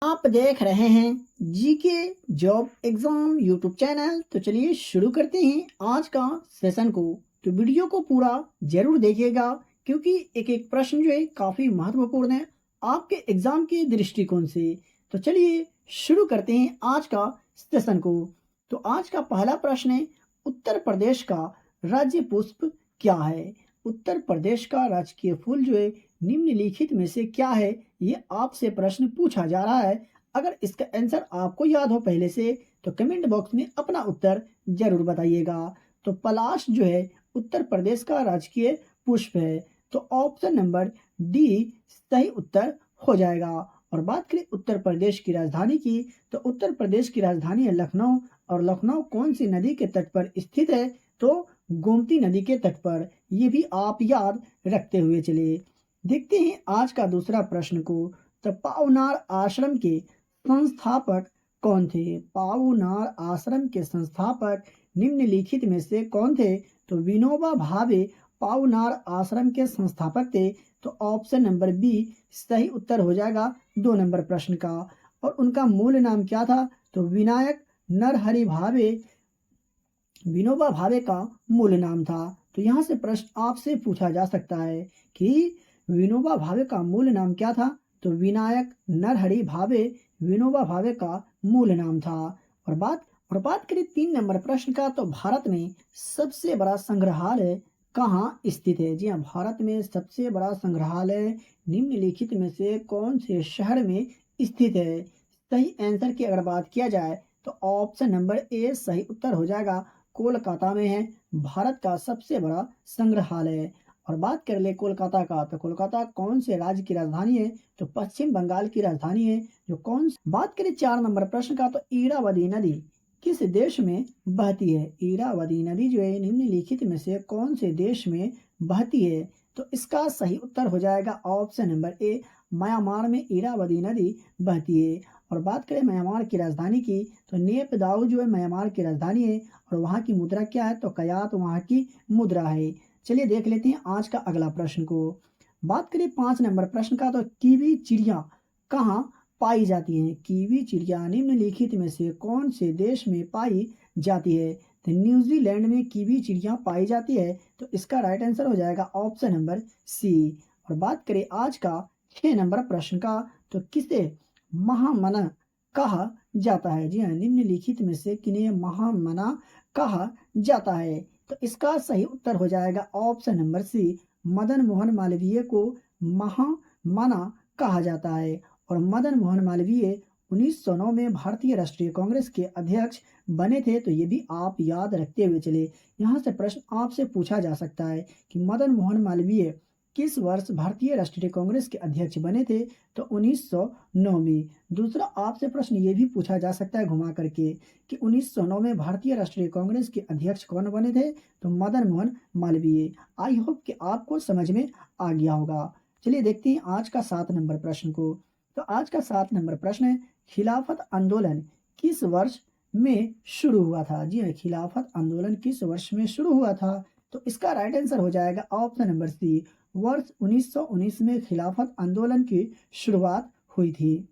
आप देख रहे हैं GK job exam YouTube channel. तो चलिए शुरू करते हैं आज का सेशन को। तो वीडियो को पूरा जरूर देखिएगा क्योंकि एक एक प्रश्न जो है काफी महत्वपूर्ण है आपके एग्जाम के दृष्टिकोण से। तो चलिए शुरू करते हैं आज का सेशन को। तो आज का पहला प्रश्न है, उत्तर प्रदेश का राज्य पुष्प क्या है? उत्तर प्रदेश का राजकीय फूल जो है निम्नलिखित में से क्या है? ये आपसे प्रश्न पूछा जा रहा है। अगर इसका आंसर आपको याद हो पहले से तो कमेंट बॉक्स में अपना उत्तर जरूर बताइएगा। तो पलाश जो है उत्तर प्रदेश का राजकीय पुष्प है। तो ऑप्शन नंबर डी सही उत्तर हो जाएगा। और बात करें उत्तर प्रदेश की राजधानी की, तो उत्तर प्रदेश की राजधानी है लखनऊ। और लखनऊ कौन सी नदी के तट पर स्थित है? तो गोमती नदी के तट पर। ये भी आप याद रखते हुए चले। देखते हैं आज का दूसरा प्रश्न को। तो पावनार आश्रम के संस्थापक कौन थे? पावनार आश्रम के संस्थापक निम्नलिखित में से कौन थे? तो विनोबा भावे पावनार आश्रम के संस्थापक थे। तो ऑप्शन नंबर बी सही उत्तर हो जाएगा 2 नंबर प्रश्न का। और उनका मूल नाम क्या था? तो विनायक नरहरि भावे विनोबा भावे का मूल नाम था। तो यहाँ से प्रश्न आपसे पूछा जा सकता है कि विनोबा भावे का मूल नाम क्या था? तो विनायक नरहरि भावे विनोबा भावे का मूल नाम था। और बात करें 3 नंबर प्रश्न का, तो भारत में सबसे बड़ा संग्रहालय कहाँ स्थित है? जी हाँ, भारत में सबसे बड़ा संग्रहालय निम्नलिखित में से कौन से शहर में स्थित है? सही आंसर की अगर बात किया जाए तो ऑप्शन नंबर ए सही उत्तर हो जाएगा। कोलकाता में है भारत का सबसे बड़ा संग्रहालय। और बात कर ले कोलकाता का, तो कोलकाता कौन से राज्य की राजधानी है? तो पश्चिम बंगाल की राजधानी है। जो कौन बात करें 4 नंबर प्रश्न का, तो इरावदी नदी किस देश में बहती है? इरावदी नदी जो है निम्नलिखित में से कौन से देश में बहती है? तो इसका सही उत्तर हो जाएगा ऑप्शन नंबर ए, म्यांमार में इरावदी नदी बहती है। और बात करें म्यांमार की राजधानी की, तो नेपदाउ जो है म्यांमार की राजधानी है। और वहाँ की मुद्रा क्या है? तो कयात वहाँ की मुद्रा है। चलिए देख लेते हैं आज का अगला प्रश्न को। बात करें 5 नंबर प्रश्न का, तो कीवी चिड़िया कहाँ पाई जाती हैं? कीवी चिड़िया निम्नलिखित में से कौन से देश में पाई जाती है? तो न्यूजीलैंड में कीवी चिड़िया पाई जाती है। तो इसका राइट आंसर हो जाएगा ऑप्शन नंबर सी। और बात करें आज का 6 नंबर प्रश्न का, तो किसे महामना कहा जाता है? जी हाँ, निम्नलिखित में से किन्हें महामना कहा जाता है? तो इसका सही उत्तर हो जाएगा option number C, Madan Mohan Malaviya को महामना कहा जाता है। और मदन मोहन मालवीय 1909 में भारतीय राष्ट्रीय कांग्रेस के अध्यक्ष बने थे। तो ये भी आप याद रखते हुए चले। यहाँ से प्रश्न आपसे पूछा जा सकता है कि मदन मोहन मालवीय किस वर्ष भारतीय राष्ट्रीय कांग्रेस के अध्यक्ष बने थे? तो 1909 में। दूसरा आपसे प्रश्न ये भी पूछा जा सकता है घुमा करके कि 1909 में भारतीय राष्ट्रीय कांग्रेस के अध्यक्ष कौन बने थे? तो मदन मोहन मालवीय। आई होप कि आपको समझ में आ गया होगा। चलिए देखते हैं आज का 7 नंबर प्रश्न को। तो आज का 7 नंबर प्रश्न है, खिलाफत आंदोलन किस वर्ष में शुरू हुआ था? जी हाँ, खिलाफत आंदोलन किस वर्ष में शुरू हुआ था? तो इसका राइट आंसर हो जाएगा ऑप्शन नंबर सी, वर्ष 1919 में खिलाफत आंदोलन की शुरुआत हुई थी।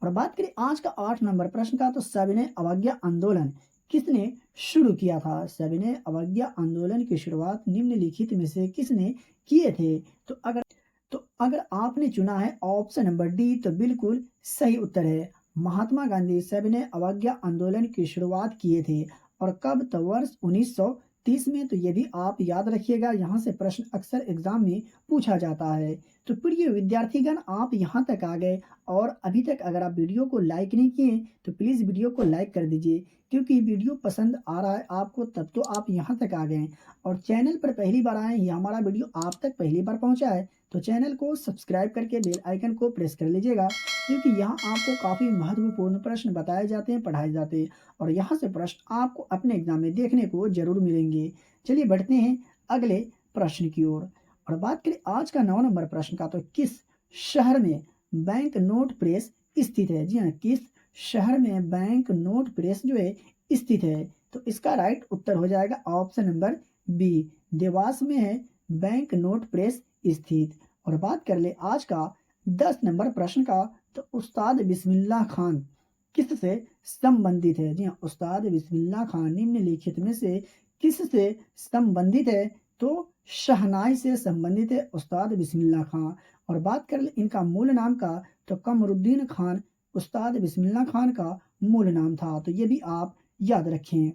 और बात करें आज का 8 नंबर प्रश्न का, तो सविनय अवज्ञा आंदोलन किसने शुरू किया था? सविनय अवज्ञा आंदोलन की शुरुआत निम्नलिखित में से किसने किए थे? तो अगर आपने चुना है ऑप्शन नंबर डी तो बिल्कुल सही उत्तर है। महात्मा गांधी सविनय अवज्ञा आंदोलन की शुरुआत किए थे। और कब? तो वर्ष 1930 में। तो ये भी आप याद रखिएगा, यहाँ से प्रश्न अक्सर एग्जाम में पूछा जाता है। तो प्रिय विद्यार्थीगण, आप यहाँ तक आ गए और अभी तक अगर आप वीडियो को लाइक नहीं किए तो प्लीज़ वीडियो को लाइक कर दीजिए, क्योंकि वीडियो पसंद आ रहा है आपको तब तो आप यहाँ तक आ गए। और चैनल पर पहली बार आए, ये हमारा वीडियो आप तक पहली बार पहुँचा है तो चैनल को सब्सक्राइब करके बेल आइकन को प्रेस कर लीजिएगा, क्योंकि यहाँ आपको काफ़ी महत्वपूर्ण प्रश्न बताए जाते हैं, पढ़ाए जाते हैं। और यहाँ से प्रश्न आपको अपने एग्जाम में देखने को जरूर मिलेंगे। चलिए बढ़ते हैं अगले प्रश्न की ओर। और बात करें आज का 9 नंबर प्रश्न का, तो किस शहर में बैंक नोट प्रेस स्थित है? जी हाँ, किस शहर में बैंक नोट प्रेस जो है स्थित है? तो इसका राइट उत्तर हो जाएगा ऑप्शन नंबर बी, देवास में है बैंक नोट प्रेस स्थित। और बात कर ले आज का 10 नंबर प्रश्न का, तो उस्ताद बिस्मिल्लाह खान किससे संबंधित है? जी हाँ, उस्ताद बिस्मिल्लाह खान निम्नलिखित में से किससे संबंधित है? तो शहनाई से संबंधित है उस्ताद बिस्मिल्लाह खान। और बात कर ले इनका मूल नाम का, तो कमरुद्दीन खान उस्ताद बिस्मिल्लाह खान का मूल नाम था। तो ये भी आप याद रखें।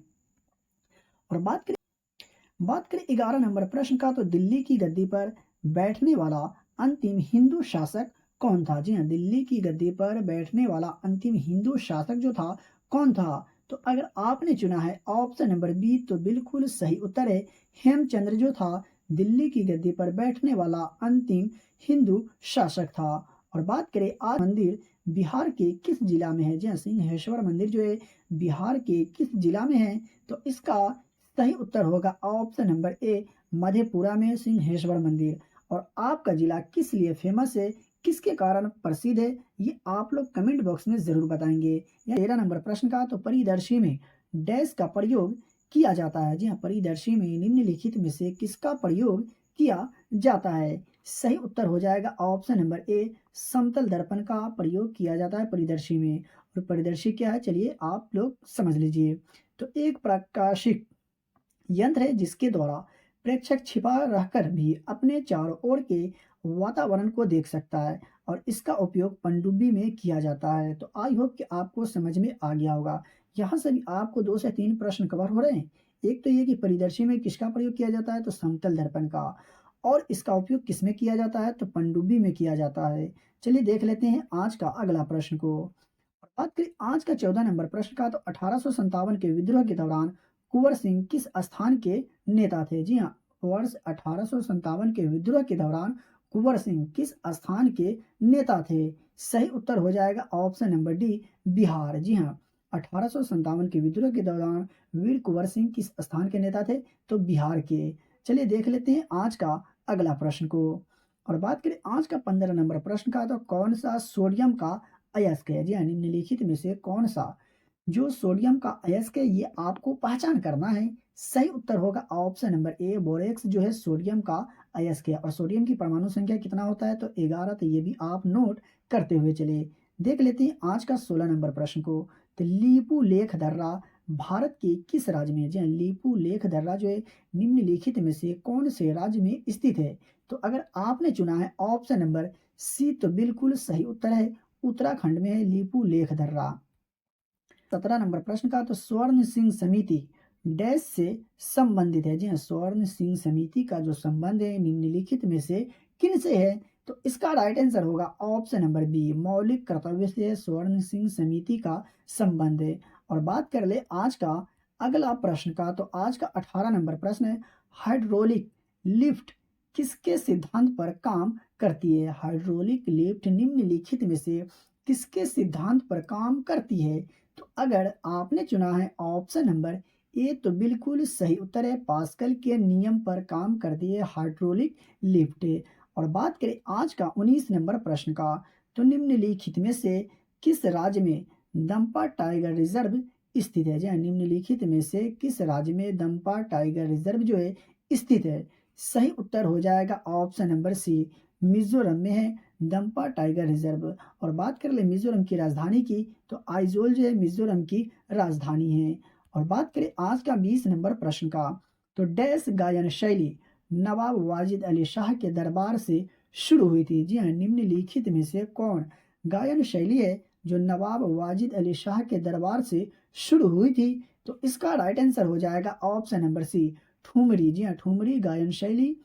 और बात करें 11 नंबर प्रश्न का, तो दिल्ली की गद्दी पर बैठने वाला अंतिम हिंदू शासक कौन था? जी हाँ, दिल्ली की गद्दी पर बैठने वाला अंतिम हिंदू शासक जो था, कौन था? तो अगर आपने चुना है ऑप्शन नंबर बी, तो बिल्कुल सही उत्तर है हेमचंद्र जो था दिल्ली की गद्दी पर बैठने वाला अंतिम हिंदू शासक था। और बात करें आज मंदिर बिहार के किस जिला में है? जी हाँ, सिंहेश्वर मंदिर जो है बिहार के किस जिला में है? तो इसका सही उत्तर होगा ऑप्शन नंबर ए, मधेपुरा में सिंहेश्वर मंदिर। और आपका जिला किस लिए फेमस है, किसके कारण प्रसिद्ध है, ये आप लोग कमेंट बॉक्स में जरूर बताएंगे। या 13 नंबर प्रश्न का, तो परिदर्शी में डैश का प्रयोग किया जाता है? जी हाँ, परिदर्शी में निम्नलिखित में से किसका प्रयोग किया जाता है? सही उत्तर हो जाएगा ऑप्शन नंबर ए, समतल दर्पण का प्रयोग किया जाता है परिदर्शी में। और परिदर्शी क्या है, चलिए आप लोग समझ लीजिए। तो एक प्रकाशिक यंत्र है जिसके द्वारा प्रेक्षक छिपा रहकर भी अपने चारों ओर के वातावरण को देख सकता है, और इसका उपयोग पनडुब्बी में किया जाता है। तो आई होप कि आपको समझ में आ गया होगा। यहाँ से भी आपको 2 से 3 प्रश्न कवर हो रहे हैं। एक तो ये कि परिदर्शी में किसका प्रयोग किया जाता है, तो समतल दर्पण का। और इसका उपयोग किसमें किया जाता है, तो पनडुब्बी में किया जाता है। चलिए देख लेते हैं आज का अगला प्रश्न को। बात करें आज का 14 नंबर प्रश्न का, तो 1857 के विद्रोह के दौरान कुंवर सिंह किस स्थान के नेता थे? जी हाँ, वर्ष 1857 के विद्रोह के दौरान कुंवर सिंह किस स्थान के नेता थे? सही उत्तर हो जाएगा ऑप्शन नंबर डी, बिहार। जी हाँ, 1857 के विद्रोह के दौरान वीर कुंवर सिंह किस स्थान के नेता थे? तो बिहार के। चलिए देख लेते हैं आज का अगला प्रश्न को। और बात करें आज का 15 नंबर प्रश्न का, तो कौन सा सोडियम का अयस्क है? जी हाँ, निम्नलिखित में से कौन सा जो सोडियम का अयस्क है, ये आपको पहचान करना है। सही उत्तर होगा ऑप्शन नंबर ए, बोरेक्स जो है सोडियम का अयस्क है। और सोडियम की परमाणु संख्या कितना होता है, तो 11। तो ये भी आप नोट करते हुए चले। देख लेते हैं आज का 16 नंबर प्रश्न को। तो लीपू लेख दर्रा भारत के किस राज्य में है? जी हाँ, लीपू लेख दर्रा जो है निम्नलिखित में से कौन से राज्य में स्थित है? तो अगर आपने चुना है ऑप्शन नंबर सी, तो बिल्कुल सही उत्तर है उत्तराखंड में है लीपू लेख दर्रा। 17 नंबर प्रश्न का, तो स्वर्ण सिंह समिति डैश से संबंधित है? जी हाँ, स्वर्ण सिंह समिति का जो संबंध है निम्नलिखित में से किन से है? तो इसका राइट आंसर होगा ऑप्शन नंबर बी, मौलिक कर्तव्य से स्वर्ण सिंह समिति का संबंध है। और बात कर ले आज का अगला प्रश्न का, तो आज का 18 नंबर प्रश्न है, हाइड्रोलिक लिफ्ट किसके सिद्धांत पर काम करती है? हाइड्रोलिक लिफ्ट निम्नलिखित में से किसके सिद्धांत पर काम करती है? तो अगर आपने चुना है ऑप्शन नंबर ए, तो बिल्कुल सही उत्तर है पास्कल के नियम पर काम करती है हाइड्रोलिक लिफ्ट। और बात करें आज का 19 नंबर प्रश्न का, तो निम्नलिखित में से किस राज्य में दंपा टाइगर रिजर्व स्थित है? जी हाँ, निम्नलिखित में से किस राज्य में दंपा टाइगर रिजर्व जो है स्थित है? सही उत्तर हो जाएगा ऑप्शन नंबर सी, मिजोरम में है दंपा टाइगर रिजर्व। और बात कर ले मिजोरम की राजधानी की, तो आइजोल जो है मिजोरम की राजधानी है। और बात करें आज का 20 नंबर प्रश्न का, तो डैश गायन शैली नवाब वाजिद अली शाह के दरबार से शुरू हुई थी? जी हाँ, निम्नलिखित में से कौन गायन शैली है जो नवाब वाजिद अली शाह के दरबार से शुरू हुई थी? तो इसका राइट आंसर हो जाएगा ऑप्शन नंबर सी, ठुमरी। जी हाँ, ठुमरी गायन शैली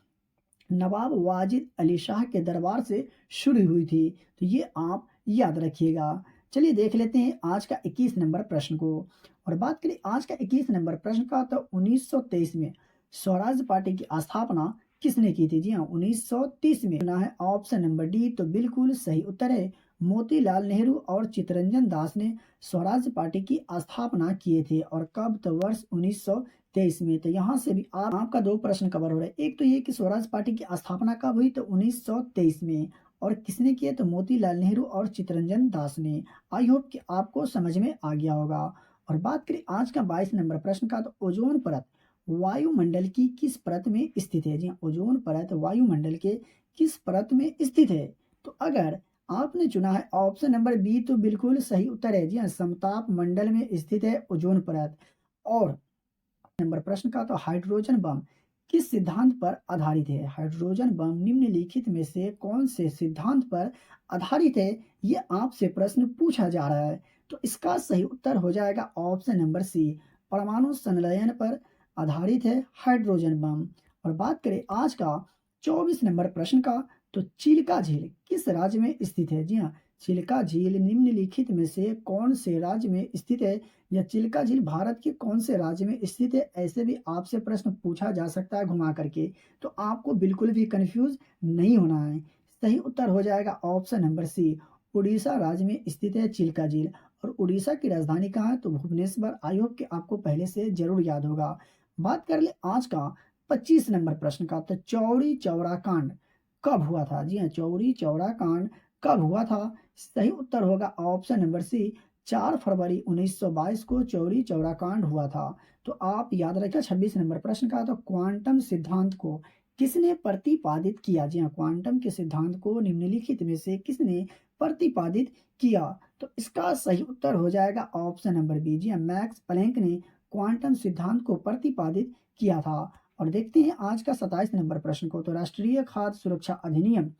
नवाब वाजिद अली शाह के दरबार से शुरू हुई थी। तो ये आप याद रखिएगा। चलिए देख लेते हैं आज का 21 नंबर प्रश्न को। और बात करें आज का 21 नंबर प्रश्न का, तो 1923 में स्वराज पार्टी की स्थापना किसने की थी? जी हाँ, 1930 में। चुना है ऑप्शन नंबर डी, तो बिल्कुल सही उत्तर है मोतीलाल नेहरू और चित्तरंजन दास ने स्वराज पार्टी की स्थापना किए थे। और कब? तो वर्ष 1923 में। तो यहाँ से भी आपका 2 प्रश्न कवर हो रहे हैं। एक तो ये कि स्वराज पार्टी की स्थापना कब हुई, तो 1923 में। और किसने किए, तो मोतीलाल नेहरू और चित्तरंजन दास ने। आई होप कि आपको समझ में आ गया होगा। और बात करें आज का 22 नंबर प्रश्न का, तो ओजोन परत वायुमंडल की किस परत में स्थित है? जी हाँ, ओजोन परत वायुमंडल के किस परत में स्थित है? तो अगर आपने चुना है ऑप्शन नंबर बी, तो बिल्कुल सही उत्तर है। जी हाँ, समताप मंडल में स्थित है ओजोन परत। और नंबर प्रश्न का तो हाइड्रोजन बम किस सिद्धांत पर आधारित है? हाइड्रोजन बम निम्नलिखित में से कौन से सिद्धांत पर आधारित है? ये आपसे प्रश्न पूछा जा रहा है। तो इसका सही उत्तर हो जाएगा ऑप्शन नंबर सी, परमाणु संलयन पर आधारित है हाइड्रोजन बम। और बात करें आज का 24 नंबर प्रश्न का, तो चिल्का झील किस राज्य में स्थित है? जी हाँ, चिल्का झील निम्नलिखित में से कौन से राज्य में स्थित है? या चिल्का झील भारत के कौन से राज्य में स्थित है? ऐसे भी आपसे प्रश्न पूछा जा सकता है घुमा करके। तो आपको बिल्कुल भी कंफ्यूज नहीं होना है। सही उत्तर हो जाएगा ऑप्शन नंबर सी, उड़ीसा राज्य में स्थित है चिल्का झील। और उड़ीसा की राजधानी कहाँ है? तो भुवनेश्वर। आई होप कि आपको पहले से जरूर याद होगा। बात कर ले आज का 25 नंबर प्रश्न का, तो चौरी चौरा कांड कब हुआ था? जी हाँ, चौरी चौरा कांड कब हुआ था? सही उत्तर होगा ऑप्शन नंबर सी, 4 फरवरी 1922 को चौरी चौरा कांड हुआ था। तो आप याद रखें 26 नंबर प्रश्न का, तो क्वांटम सिद्धांत को किसने प्रतिपादित किया? जी हाँ, क्वांटम के सिद्धांत को निम्नलिखित में से किसने प्रतिपादित किया? तो इसका सही उत्तर हो जाएगा ऑप्शन नंबर बी। जी हाँ, मैक्स प्लैंक ने क्वांटम सिद्धांत को प्रतिपादित किया था। और देखते हैं आज का 27 नंबर प्रश्न को, तो राष्ट्रीय खाद्य सुरक्षा अधिनियम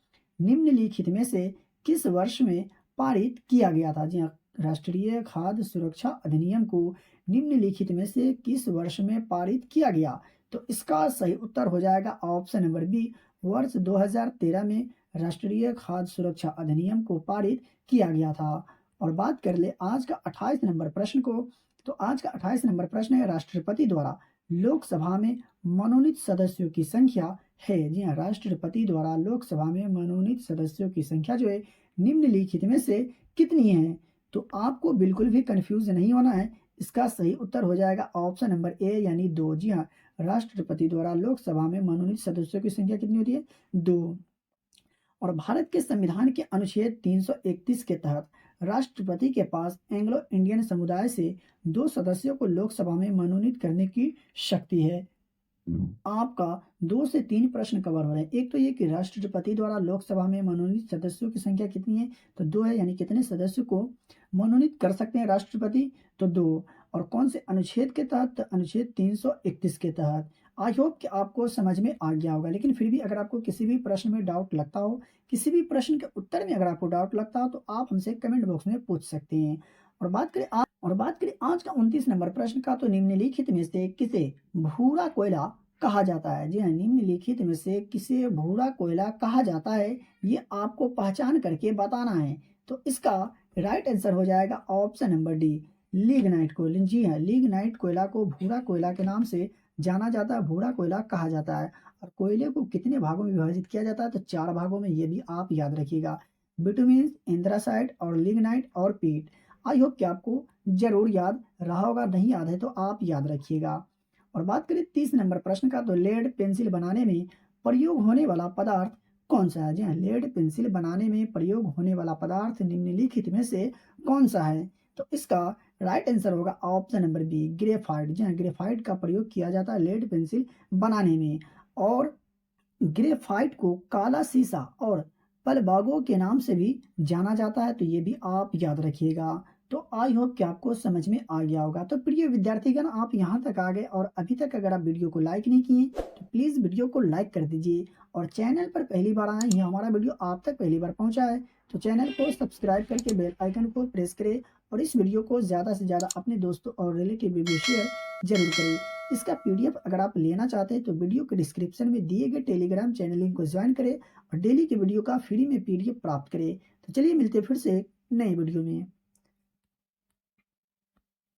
निम्नलिखित में से किस वर्ष में पारित किया गया था? जी हाँ, राष्ट्रीय खाद्य सुरक्षा अधिनियम को निम्नलिखित में से किस वर्ष में पारित किया गया? तो इसका सही उत्तर हो जाएगा ऑप्शन नंबर बी, वर्ष 2013 में राष्ट्रीय खाद्य सुरक्षा अधिनियम को पारित किया गया था। और बात कर ले आज का 28 नंबर प्रश्न को, तो आज का 28 नंबर प्रश्न है राष्ट्रपति द्वारा लोकसभा में मनोनीत सदस्यों की संख्या है। जी हाँ, राष्ट्रपति द्वारा लोकसभा में मनोनीत सदस्यों की संख्या जो है निम्नलिखित में से कितनी है? तो आपको बिल्कुल भी कंफ्यूज नहीं होना है। इसका सही उत्तर हो जाएगा ऑप्शन नंबर ए यानी 2। जी हाँ, राष्ट्रपति द्वारा लोकसभा में मनोनीत सदस्यों की संख्या कितनी होती है? 2। और भारत के संविधान के अनुच्छेद 331 के तहत राष्ट्रपति के पास एंग्लो इंडियन समुदाय से 2 सदस्यों को लोकसभा में मनोनीत करने की शक्ति है। आपका 2 से 3 प्रश्न कवर हो रहे हैं। एक तो ये कि राष्ट्रपति द्वारा लोकसभा में मनोनीत सदस्यों की संख्या कितनी है? तो 2 है, यानी कितने सदस्यों को मनोनीत कर सकते हैं राष्ट्रपति? तो 2। और कौन से अनुच्छेद के तहत? तो अनुच्छेद 331 के तहत। आई होप कि आपको समझ में आ गया होगा। लेकिन फिर भी अगर आपको किसी भी प्रश्न में डाउट लगता हो, किसी भी प्रश्न के उत्तर में अगर आपको डाउट लगता हो, तो आप हमसे कमेंट बॉक्स में पूछ सकते हैं। और बात करें आज का 29 नंबर प्रश्न का, तो निम्नलिखित में से किसे भूरा कोयला कहा जाता है? जी हाँ, निम्नलिखित में से किसे भूरा कोयला कहा जाता है, ये आपको पहचान करके बताना है। तो इसका राइट आंसर हो जाएगा ऑप्शन नंबर डी, लिग्नाइट को। जी हाँ, लिग्नाइट कोयला को भूरा कोयला के नाम से जाना जाता है, भूरा कोयला कहा जाता है। और कोयले को कितने भागों में विभाजित किया जाता है? तो 4 भागों में, ये भी आप याद रखिएगा, बिटुमिन, एंथ्रासाइट और लिग्नाइट और पीट। आई होप कि आपको जरूर याद रहा होगा, नहीं याद है तो आप याद रखिएगा। और बात करें 30 नंबर प्रश्न का, तो लेड पेंसिल बनाने में प्रयोग होने वाला पदार्थ कौन सा है? जी हाँ, लेड पेंसिल बनाने में प्रयोग होने वाला पदार्थ निम्नलिखित में से कौन सा है? तो इसका राइट आंसर होगा ऑप्शन नंबर बी, ग्रेफाइट। जी हाँ, ग्रेफाइट का प्रयोग किया जाता है लेड पेंसिल बनाने में। और ग्रेफाइट को काला शीशा और पलबागों के नाम से भी जाना जाता है, तो ये भी आप याद रखिएगा। तो आई होप कि आपको समझ में आ गया होगा। तो प्रिय विद्यार्थीगण, आप यहाँ तक आ गए और अभी तक अगर आप वीडियो को लाइक नहीं किए, तो प्लीज़ वीडियो को लाइक कर दीजिए। और चैनल पर पहली बार आए हैं, हमारा वीडियो आप तक पहली बार पहुँचा है, तो चैनल को सब्सक्राइब करके बेल आइकन को प्रेस करें। और इस वीडियो को ज़्यादा से ज़्यादा अपने दोस्तों और रिलेटिव में भी शेयर जरूर करें। इसका पीडीएफ अगर आप लेना चाहते हैं, तो वीडियो के डिस्क्रिप्शन में दिए गए टेलीग्राम चैनल लिंक को ज्वाइन करें और डेली के वीडियो का फ्री में पीडीएफ प्राप्त करें। तो चलिए मिलते हैं फिर से नए वीडियो में।